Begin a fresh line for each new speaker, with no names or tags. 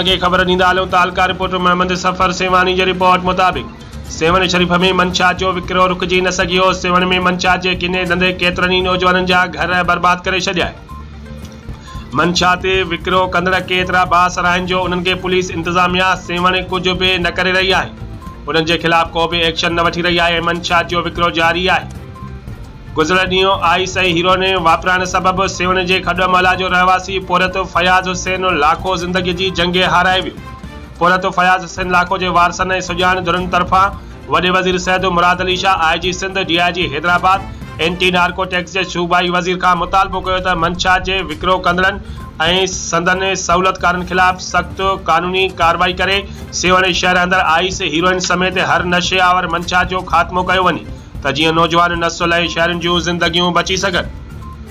खे ख़बर ॾींदा हलियूं। तालका रिपोर्टर मोहम्मद सफ़र सेवानी जी रिपोर्ट मुताबिक़ सेवन शरीफ़ में मंशात जो विकिरो रुकिजी न सघियो। सेवन में मंशात जे किने धंधे केतिरनि ई नौजवाननि जा घर बर्बाद करे छॾिया आहे। मंशात ते विकिरो कंदड़ केतिरा बासर आहिनि जो उन्हनि खे पुलिस इंतज़ामिया सेवन कुझु बि न करे रही आहे। उन्हनि जे ख़िलाफ़ को बि एक्शन न वठी रही आहे। मंशात जो विकिरो जारी आहे। गुज़िरियल ॾींहुं आइस ऐं हीरोइन वापराइण सबबि सेवन जे खॾ महला जो रहवासी पोरत फयाज़ हुसैन लाखो ज़िंदगी जी जंगे हाराए वियो। पोरत फयाज़ हुसैन लाखो जे वारसनि ऐं सुजान धुरनि तरफ़ां वॾे वज़ीर Syed Murad Ali Shah, IG Sindh, DIG Hyderabad, anti narcotics जे सूबाई वज़ीर खां मुतालबो कयो त मंशात जे विकिरो कंदड़नि ऐं संदनि सहूलियतकारनि ख़िलाफ़ सख़्त क़ानूनी कार्रवाई करे सेवन शहर अंदरि आइस हीरोइन समेत हर नशे आवर मंशात जो ख़ात्मो कयो वञे त जीअं नौजवान नस्ल ऐं शहरनि जूं ज़िंदगियूं बची सघनि।